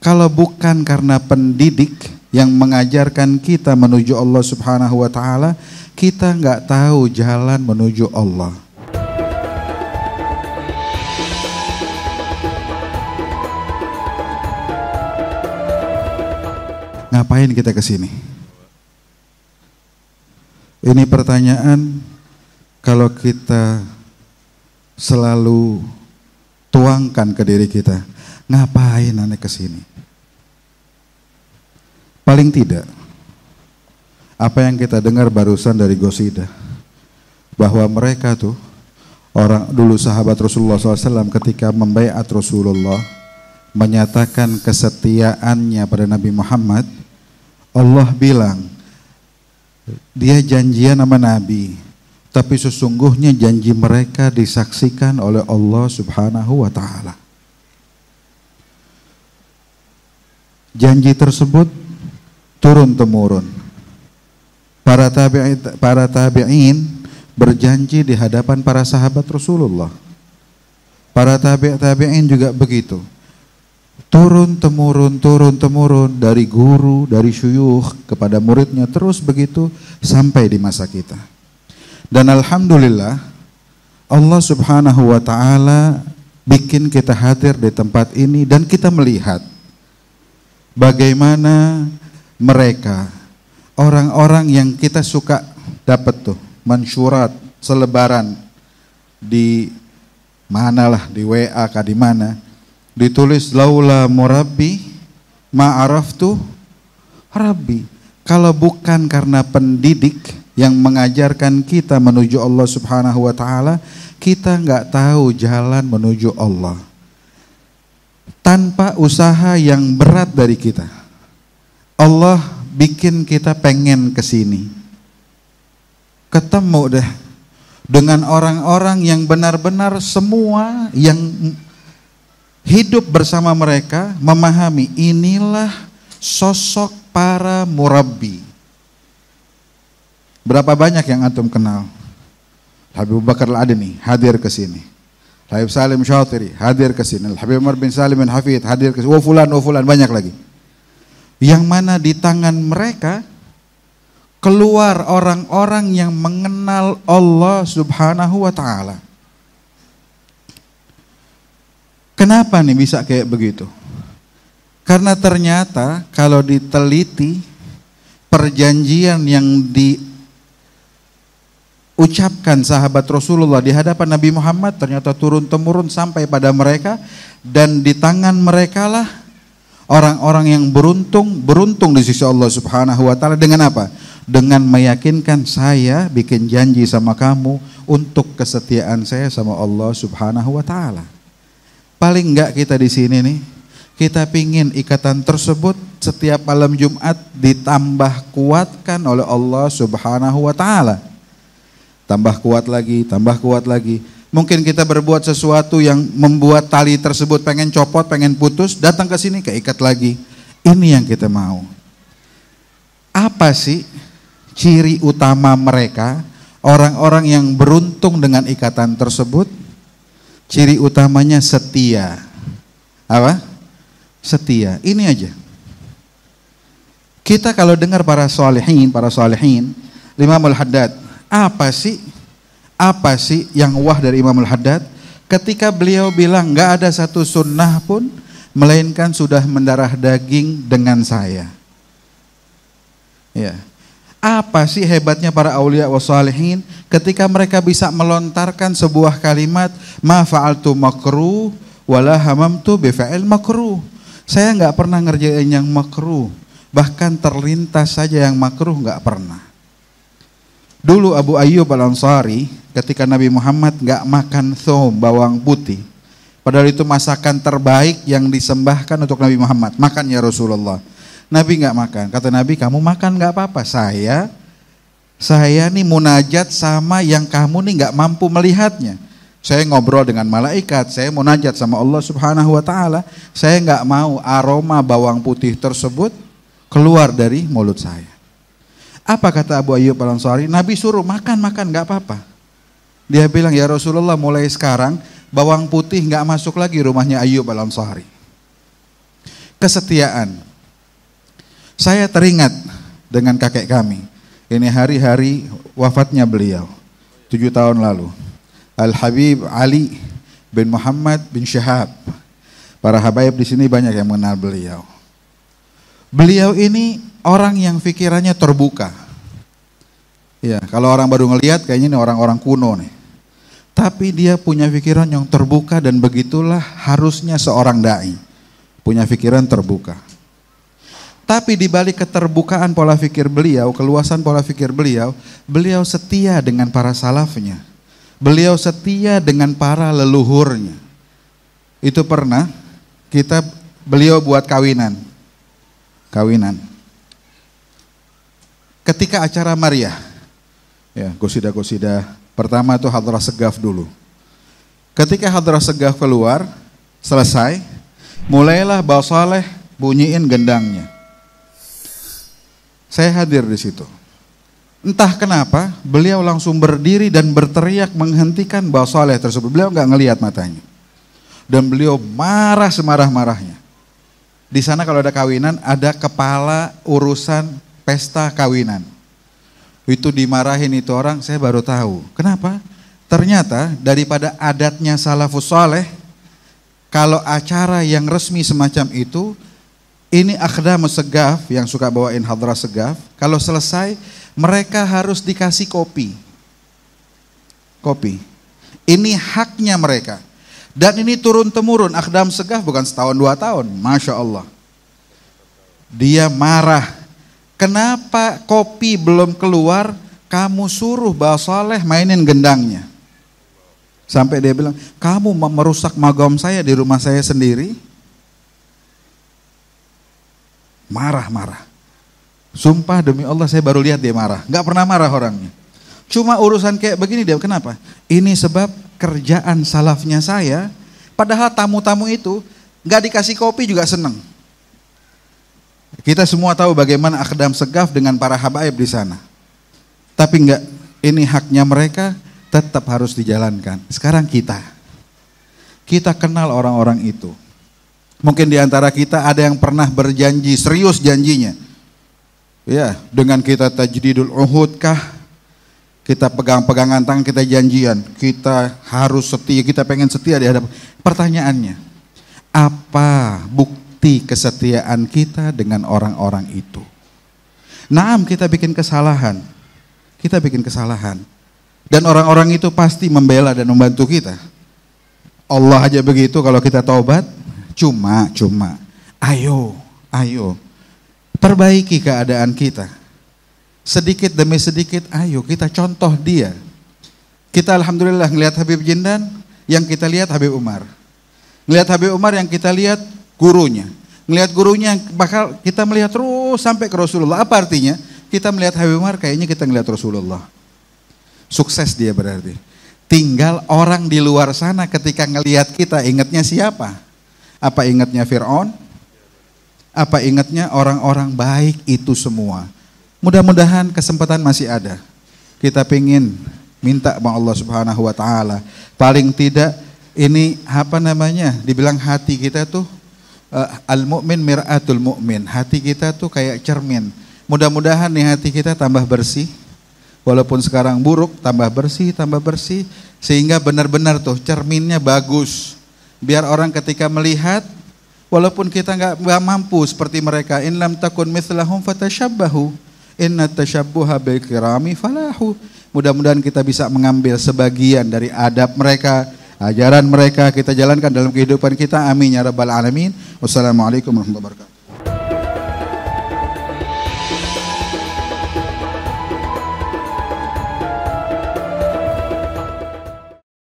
Kalau bukan karena pendidik yang mengajarkan kita menuju Allah Subhanahu wa Ta'ala, kita nggak tahu jalan menuju Allah. Ngapain kita kesini? Ini pertanyaan kalau kita selalu tuangkan ke diri kita, ngapain aneh kesini? Paling tidak, apa yang kita dengar barusan dari Gosida, bahwa mereka tuh orang dulu sahabat Rasulullah SAW ketika membaiat Rasulullah, menyatakan kesetiaannya pada Nabi Muhammad, Allah bilang, dia janjian sama Nabi, tapi sesungguhnya janji mereka disaksikan oleh Allah Subhanahu wa Ta'ala. Janji tersebut turun-temurun. Para tabi'in berjanji di hadapan para sahabat Rasulullah. Para tabi'in juga begitu. Turun-temurun dari guru, dari syuyukh kepada muridnya, terus begitu sampai di masa kita. Dan alhamdulillah Allah Subhanahu wa Ta'ala bikin kita hadir di tempat ini dan kita melihat bagaimana mereka, orang-orang yang kita suka dapat tuh mansyurat, selebaran di manalah, di WA kah di mana, ditulis laula murabbi ma'araftu rabbi. Kalau bukan karena pendidik yang mengajarkan kita menuju Allah Subhanahu wa Ta'ala, kita nggak tahu jalan menuju Allah. Tanpa usaha yang berat dari kita, Allah bikin kita pengen kesini, ketemu deh dengan orang-orang yang benar-benar semua yang hidup bersama mereka memahami inilah sosok para murabbi. Berapa banyak yang antum kenal? Habib Bakar Al-Adni hadir ke sini, Habib Salim Syatiri hadir ke sini, Habib Umar bin Salim bin Hafid hadir ke sini, fulan banyak lagi. Yang mana di tangan mereka keluar orang-orang yang mengenal Allah Subhanahu wa Ta'ala. Kenapa nih bisa kayak begitu? Karena ternyata kalau diteliti perjanjian yang diucapkan sahabat Rasulullah di hadapan Nabi Muhammad ternyata turun-temurun sampai pada mereka, dan di tangan mereka lah orang-orang yang beruntung di sisi Allah Subhanahu wa Ta'ala. Dengan apa? Dengan meyakinkan, saya bikin janji sama kamu untuk kesetiaan saya sama Allah Subhanahu wa Ta'ala. Paling enggak kita di sini nih, kita pingin ikatan tersebut setiap malam Jumat ditambah kuatkan oleh Allah Subhanahu wa Ta'ala. Tambah kuat lagi, tambah kuat lagi. Mungkin kita berbuat sesuatu yang membuat tali tersebut pengen copot, pengen putus, datang ke sini keikat lagi. Ini yang kita mau. Apa sih ciri utama mereka, orang-orang yang beruntung dengan ikatan tersebut? Ciri utamanya setia. Apa? Setia. Ini aja. Kita kalau dengar para salihin, Imam Al-Haddad, apa sih yang wah dari Imam Al-Haddad ketika beliau bilang nggak ada satu sunnah pun melainkan sudah mendarah daging dengan saya. Ya. Apa sih hebatnya para aulia wa salihin ketika mereka bisa melontarkan sebuah kalimat ma fa'altu makruh wala hamamtu bi fa'il makruh. Saya nggak pernah ngerjain yang makruh, bahkan terlintas saja yang makruh nggak pernah. Dulu Abu Ayyub Al-Ansari ketika Nabi Muhammad gak makan thawm, bawang putih, padahal itu masakan terbaik yang disembahkan untuk Nabi Muhammad, makan ya Rasulullah. Nabi gak makan, kata Nabi, kamu makan gak apa-apa, saya nih munajat sama yang kamu nih gak mampu melihatnya. Saya ngobrol dengan malaikat, saya munajat sama Allah Subhanahu wa Ta'ala, saya gak mau aroma bawang putih tersebut keluar dari mulut saya. Apa kata Abu Ayyub Al-Ansari? Nabi suruh makan gak apa-apa. Dia bilang, ya Rasulullah, mulai sekarang bawang putih gak masuk lagi rumahnya Ayyub Al-Ansari. kesetiaan. Saya teringat dengan kakek kami. Ini hari-hari wafatnya beliau 7 tahun lalu. Al-Habib Ali bin Muhammad bin Syahab. Para habaib di sini banyak yang mengenal beliau. Beliau ini orang yang pikirannya terbuka. Ya, kalau orang baru ngelihat kayaknya ini orang-orang kuno nih. Tapi dia punya pikiran yang terbuka dan begitulah harusnya seorang dai. Punya pikiran terbuka. Tapi di balik keterbukaan pola pikir beliau, keluasan pola pikir beliau, beliau setia dengan para salafnya. Beliau setia dengan para leluhurnya. Itu pernah beliau buat kawinan. Ketika acara Maryah, ya, qasidah-qasidah pertama itu hadrah segaf dulu. Ketika hadrah segaf keluar, selesai, mulailah Mbah Saleh bunyiin gendangnya. Saya hadir di situ. Entah kenapa, beliau langsung berdiri dan berteriak menghentikan Mbah Saleh tersebut. Beliau nggak ngelihat matanya. Dan beliau marah semarah-marahnya. Di sana kalau ada kawinan, ada kepala urusan pesta kawinan. Itu dimarahin itu orang, saya baru tahu. Kenapa? Ternyata daripada adatnya salafus saleh, kalau acara yang resmi semacam itu, ini akhdam segaf yang suka bawain hadrah segaf, kalau selesai mereka harus dikasih kopi. Ini haknya mereka. Dan ini turun-temurun, akhdam segaf bukan setahun 2 tahun, Masya Allah. Dia marah. Kenapa kopi belum keluar, kamu suruh Mbah Saleh mainin gendangnya. Sampai dia bilang, kamu merusak magam saya di rumah saya sendiri. Marah. Sumpah demi Allah saya baru lihat dia marah. Gak pernah marah orangnya. Cuma urusan kayak begini dia, kenapa? Ini sebab kerjaan salafnya saya, padahal tamu-tamu itu gak dikasih kopi juga seneng. Kita semua tahu bagaimana akhdam segaf dengan para habaib di sana. Tapi enggak, ini haknya mereka tetap harus dijalankan. Sekarang kita kenal orang-orang itu. Mungkin di antara kita ada yang pernah berjanji, serius janjinya. Ya, dengan kita tajdidul uhud kah? Kita pegang-pegangan tangan, kita janjian. Kita harus setia, kita pengen setia di hadapan. Pertanyaannya, apa bukti kesetiaan kita dengan orang-orang itu? Naam, kita bikin kesalahan. Dan orang-orang itu pasti membela dan membantu kita. Allah aja begitu, kalau kita taubat, cuma ayo perbaiki keadaan kita. Sedikit demi sedikit, ayo kita contoh dia. Kita alhamdulillah ngelihat Habib Jindan, yang kita lihat Habib Umar. Ngelihat Habib Umar, yang kita lihat gurunya. Ngelihat gurunya, bakal kita melihat terus sampai ke Rasulullah. Apa artinya? Kita melihat Habib Umar, kayaknya kita ngelihat Rasulullah. Sukses dia berarti. Tinggal orang di luar sana ketika ngelihat kita, ingatnya siapa? Apa ingatnya Fir'aun? Apa ingatnya orang-orang baik itu semua? Mudah-mudahan kesempatan masih ada. Kita pengen minta sama Allah Subhanahu wa taala. Paling tidak ini dibilang hati kita tuh al-mu'min mir'atul mu'min. Hati kita tuh kayak cermin. Mudah-mudahan nih hati kita tambah bersih. Walaupun sekarang buruk, tambah bersih sehingga benar-benar tuh cerminnya bagus. Biar orang ketika melihat, walaupun kita nggak mampu seperti mereka, in lam takun mithlahum fatashabbahu, inna tashabbuha bil kirami falahu. Mudah-mudahan kita bisa mengambil sebagian dari adab mereka, ajaran mereka, kita jalankan dalam kehidupan kita. Amin ya rabbal alamin. Wassalamualaikum warahmatullahi wabarakatuh.